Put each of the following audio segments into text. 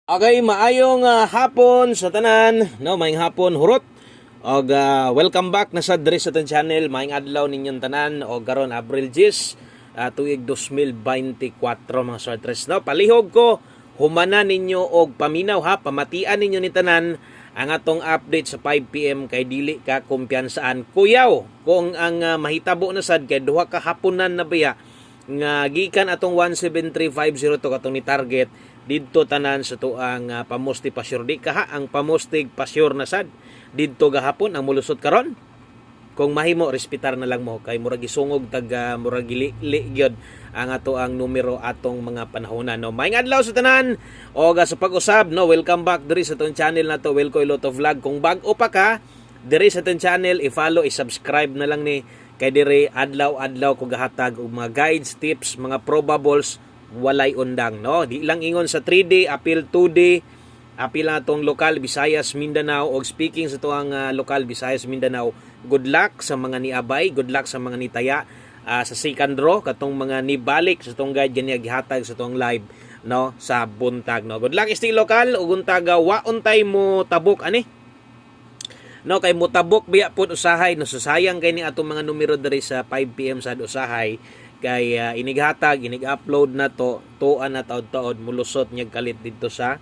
Okay, maayong hapon sa tanan, no, maayong hapon hurot. Og welcome back na sa diri sa tan channel, maayong adlaw ninyong tanan og karon Abril 10, tuig 2024 mga sortres, no. Palihog ko humana ninyo og paminaw ha, pamatian ninyo ni tanan ang atong update sa 5 PM kay dili ka kumpiyansaan. Kuyaw kung ang mahitabo na sad kay duha ka hapunan na biya nga gikan atong 17350 to katong ni target didto tanan sa tuang pamustig pasyur di kaha ang pamustig pasyur na sad didto gahapon ang mulusot karon. Kung mahimo respetar na lang mo kay murag isungog tag murag gili gyud ang ato ang numero atong mga panahonan, no. Maayong adlaw sa tanan og sa pag-usab, no, welcome back diri sa tong channel na to, Welko Iloto Vlog. Kung bag-o pa ka diri sa tong channel, i-follow, i-subscribe na lang ni kay diri adlaw-adlaw ko gahatag og mga guides, tips, mga probables walay undang, no. Di lang ingon sa 3D, appeal 2D, appeal na tong lokal Visayas, Mindanao. Og speaking sa tuang lokal Visayas, Mindanao, good luck sa mga niabay, good luck sa mga nitaya sa second draw katong mga nibalik sa tong guide gani gihatag sa tuang live, no, sa buntag, no. Good luck still lokal ug untaga waon tay mo tabok ani, no, kay mutabok biya pud usahay, no. Susayang kay ni atong mga numero diri sa 5 PM sa usahay kay inighatag, inig-upload na to tuan na taod-taod mulusot nyag kalit dito sa,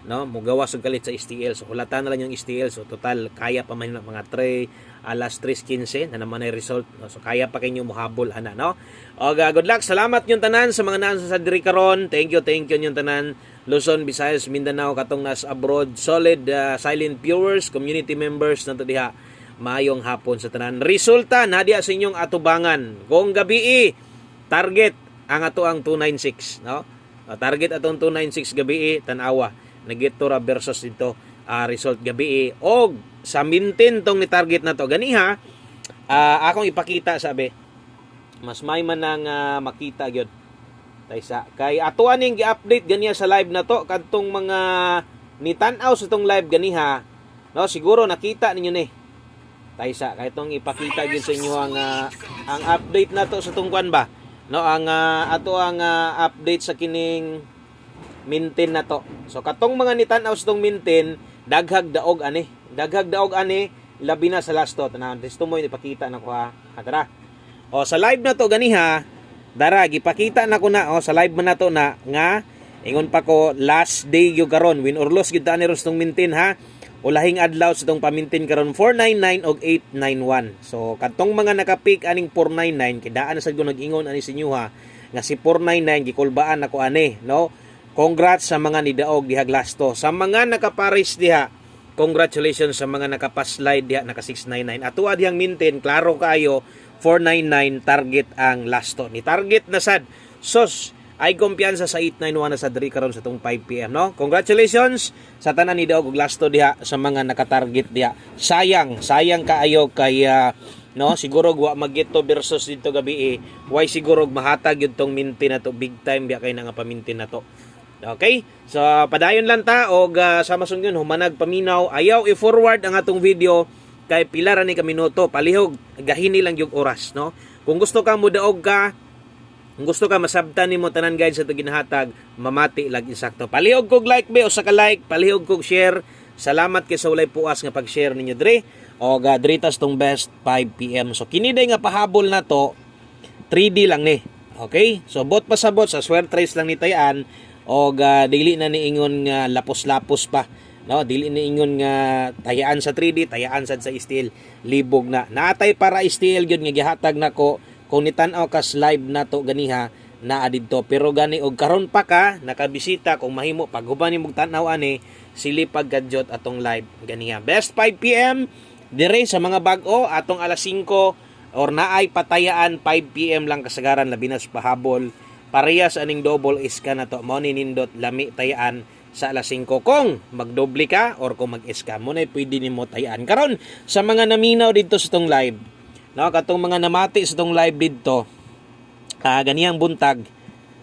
no, mugawas og kalit sa STL. So hulatan na lang yung STL. So total kaya pa man mga 3 alas 3:15 na naman ay result, no? So kaya pa kayo mohabol ana, no. Og good luck, salamat yung tanan sa mga nasa sa diri karon. Thank you yung tanan Luzon, Visayas, Mindanao katong nas abroad, solid silent viewers, community members nato diha. Maayong hapon sa tanan. Resulta na diha sa inyong atubangan kung gabi target ang ato ang 296, no. Target atong 296 gabi tan-awa nagitura versus dito result gabi og sa mintin tong ni target na to ganiha. Akong ipakita sabi mas may man nang makita gyud taysa kay ato aning gi-update ganiya sa live na to kadtong mga nitan-aw sa tong live ganiha, no. Siguro nakita ninyo ni taysa kay tong ipakita gyud sa inyo ang update na to sa tong kwan ba, no, ang ato ang update sa kining mintin na to. So katong mga nitan-aw sa tong mintin daghag daog ani labi na sa last to tanan testo mo ipakita na ko ha. Tara. O sa live na to ganiha dara gipakita na ko na sa live man na to na nga ingon pa ko last day gyud karon win or loss gyud ani ros tong mintin ha. Ulahing adlaw sa tong pamintin karon 499 og 891. So katong mga naka-pick aning 499 kidaan na sad ko nag-ingon ani sa inyo ha nga si 499 gikulbaan nako ani, no. Congrats sa mga nidaog diha glasto. Sa mga nakaparis diha, congratulations sa mga nakapaslide diha naka 699. Ato dihang mintin klaro kaayo 499 target ang lasto. Ni target na sad. Sos ay kumpiyansa sa 891 na sa diri karon sa tong 5 PM, no. Congratulations sa tanan ni daog og lasto diha sa mga nakatarget diha. Sayang kaayo kay no, siguro wa magito versus dito gabi why siguro mahatag yun tong mintin na to big time biya kay nga pamintin na to. Okay? So padayon lang ta og sama sung yun humanag paminaw, ayaw i-forward ang atong video kay pila ra ni ka minuto, palihog gahini lang yung oras, no. Kung gusto ka mudaog ka, kung gusto ka masabtan nimo tanan guys sa ginahatag, mamati lag insakto. Palihog kog like be o sa ka like, palihog kog share. Salamat kay sa walay puas nga pag-share ninyo dre. O dritas tong best 5 PM. So kiniday nga pahabol na to 3D lang ni. Okay? So bot pasabot sa swear trace lang ni tayan o dili na niingon nga lapos-lapos pa, no. Dili niingon nga tayaan sa 3D, tayaan sad sa steel, libog na. Naatay para steel gyud nga gihatag nako kung nitan-aw kas live na to ganiha naa didto. Pero gani og karon pa ka nakabisita kung mahimo paghuban nimo tan-aw ani silipag gadjot atong live ganiha. Best 5 PM dire sa mga bag-o atong alas 5 or naay patayaan 5 PM lang kasagaran labi na sa pahabol. Parehas aning double iska na to mo ni nindot lami tayaan sa alas 5 kung magdoble ka or kung mag-iska mo na pwede nimo tayaan. Karon sa mga naminaw dito sa tong live, no, katong mga namati sa tong live dito ganiyang buntag,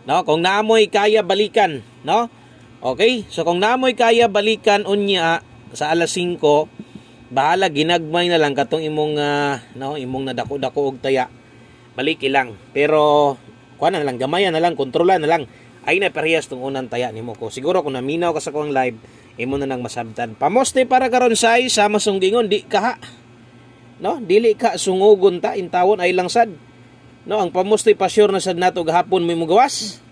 no, kung naamoy kaya balikan, no. Okay, so kung naamoy kaya balikan unya sa alas 5 bahala ginagmay na lang katong imong no, imong nadako-dako og taya, baliki lang. Pero kuan na lang, gamayan na lang, kontrolan na lang. ay na parehas tong unang taya nimo ko. Siguro kung naminaw ka sa kong live, imo na nang masabtan. Pamoste para karon size sama sunggingon di ka ha. No, dili ka sungugon ta intawon ay lang sad. No, ang pamoste pa sure na sad nato gahapon mo gawas.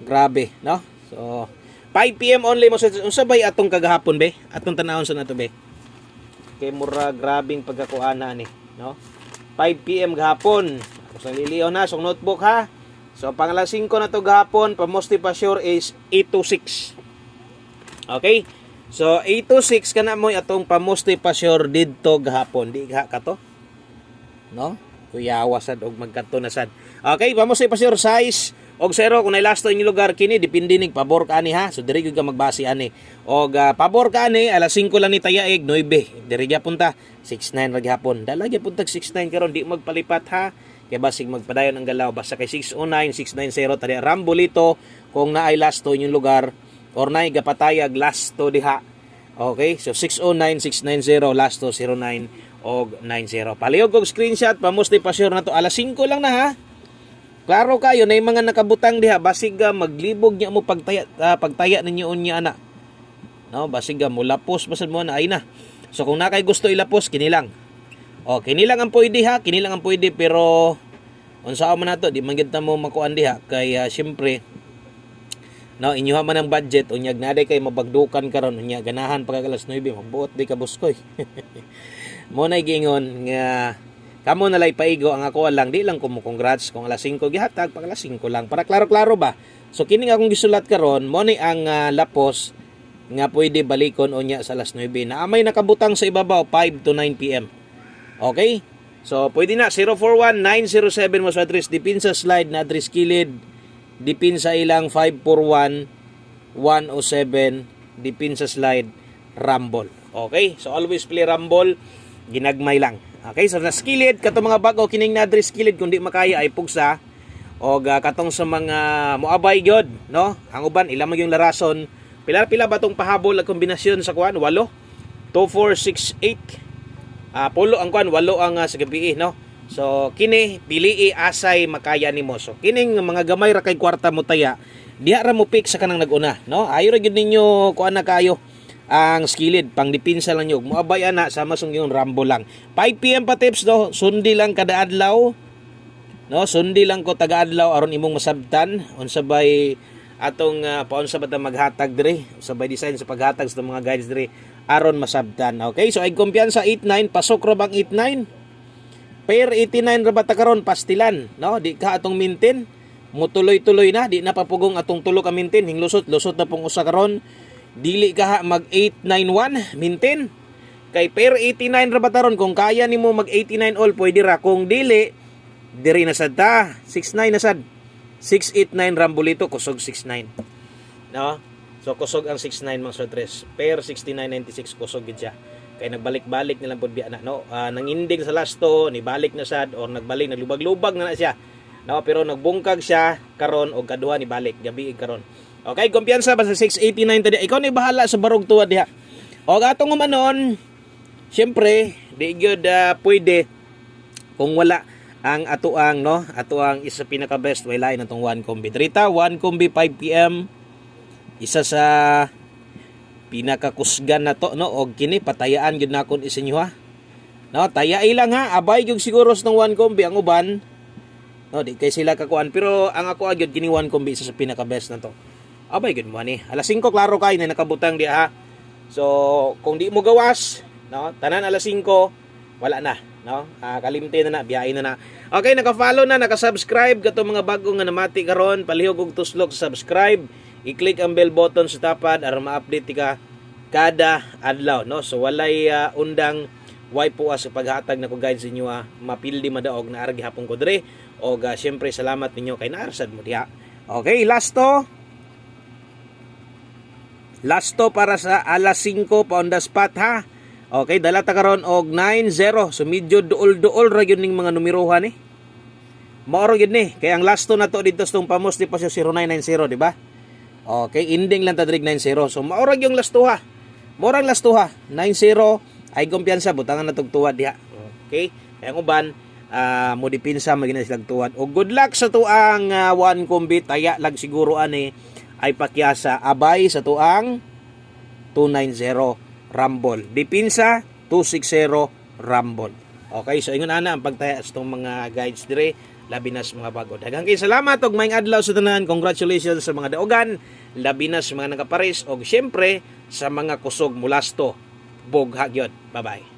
Grabe, no? So 5 PM only mo sa unsa bay atong kagahapon be? Atong tanawon sa nato be. Kay mura grabing pagkakuana ni, no? 5 PM gahapon. Sa liliyo na sa notebook ha. So pangalas 5 na to gahapon, pamoste pa sure is 826. Okay? So 826 kana mo atong pamoste pa sure didto gahapon. Di ka to? No? Kuyawa sad og magkanto na sad. Okay, pamoste pa sure size og 0 kung nailasto inyong lugar kini depende ning pabor ka ani ha. So diri gyud ka magbase ani. Og pabor ka ani alas 5 lang ni tayaig 9. Diri gyapon ta 69 ra gyapon. Dala gyapon tag 69 karon di magpalipat ha. Kay basig magpadayon ang galaw basta kay 609 690 tadi Rambolito kung naay lasto inyong lugar or naay gapatayag lasto diha. Okay, so 609 690 lasto 09 og 90. Palihog og screenshot pamoste pa sure na to alas 5 lang na ha. Klaro kayo na yung mga nakabutang diha basig maglibog niya mo pagtaya ninyo unya ana. No, basig mo lapos basad mo na ay na. So kung nakay gusto ilapos kini lang. O kini lang ang pwede ha, kini lang ang pwede pero unsa man nato di man gid ta mo makuan diha kay syempre no inyo man ang budget unyag naday kay mabagdukan karon unya ganahan pagka alas 9 magbuot di ka buskoy. Mo na gingon nga kamo na lay paigo ang ako lang di lang ko mo congrats kung alas 5 gihatag pag alas 5 lang para klaro-klaro ba. So kini nga akong gisulat karon mo ni ang lapos nga pwede balikon unya sa alas 9 na amay nakabutang sa ibabaw 5 to 9 PM. Okay? So pwede na 041-907 mo sa address Dipinsa slide na address kilid Dipinsa ilang 541-107 Dipinsa slide Rumble. Okay? So always play Rumble ginagmay lang. Okay, so na skilid kato mga bago kining na address skilid kundi makaya ay pugsa o katong sa mga moabay gyud, no? Ang uban ila mag yung larason. Pila ba tong pahabol ang kombinasyon sa kuan? 8 2468 pulo ang kuan 8 ang sa gabi, no? So kini pili asay makaya nimo. So kining mga gamay ra kay kwarta mo taya diha ra mo pick sa kanang naguna, no? Ayo ra gyud ninyo kuan na kayo ang skilid pang dipinsa lang yun moabay ana sama sung yung Rambo lang 5 PM pa tips do sundi lang kada adlaw, no? Sundi lang ko taga adlaw aron imong masabtan unsa bay atong paunsa ba ta maghatag dire sabay design sa paghatag sa mga guides dire aron masabtan. Okay, so ay kumpiyansa 89 pasok ra bang 89 pair 89 ra ba ta karon pastilan, no? Di ka atong mintin mutuloy-tuloy na di na papugong atong tulo ka mintin hinglusot na pong usa karon dili ka mag 891 mintin kay pair 89 ra ba ta ron kung kaya nimo mag 89 all pwede ra kung dili diri na sad ta 69 na sad 689 Rambolito kusog 69, no? So kusog ang 69 mga sotres pair 6996 kusog gid siya kay nagbalik-balik nilang pud biya na, no? Nanginding sa lasto ni balik na sad or nagbalik naglubag-lubag na siya, no? Pero nagbungkag siya karon og kaduha ni balik gabi karon. Okay, kumpiyansa ba sa 689 tadi? Ikaw ni bahala sa barog tuwa diha. O atong umanon, syempre, di gyud pwede kung wala ang atuang, no? Atuang isa pinaka best way lain atong one combi. Drita, one combi 5 PM. Isa sa pinaka kusgan na to, no? Og kini patayaan gyud nakon isinyo ha. No, tayai lang ha. Abay gyud siguro sa one combi ang uban. No, di kay sila kakuan pero ang ako gyud kini one combi isa sa pinaka best na to. Abay good mo ni. Alas 5 klaro kay na nakabutang di ha. So kung di mo gawas, no, tanan alas 5 wala na, no? Kalimti na biyahe na. Okay, naka-follow na, naka-subscribe kato mga bago nga namati karon, palihog og tuslok sa subscribe. I-click ang bell button sa tapad aron ma-update ka kada adlaw, no? So walay undang way po sa paghatag na ko guide sa inyo mapildi madaog na argi hapon ko dire. Og syempre salamat ninyo kay naarsad mo diha. Okay, Lasto para sa alas 5 pa on the spot ha. Okay, dala ta karon og 90. So medyo duol-duol ra gyud ning mga numerohan eh. Maoro gyud ni kay ang lasto na to dito sa tong pamoste pa sa 0990, di ba? Okay, ending lang ta drig 90. So maoro gyud lastuha. Morang lastuha 90 ay kumpiyansa butangan na tugtuwa diha. Okay? Kay ang uban mo dipinsa magina silang tuwan. O good luck sa tuang one combat aya lag siguro ani ay pakyasa abay sa tuang 290 Rumble. Dipinsa 260 Rumble. Okay, so ingon ana ang pagtaya sa itong mga guides dire labi na sa mga bago. Daghang kay salamat og maayong adlaw sa tanan. Congratulations sa mga daogan, labi na sa mga nagapares og syempre sa mga kusog mulasto. Bog hagyod. Bye-bye.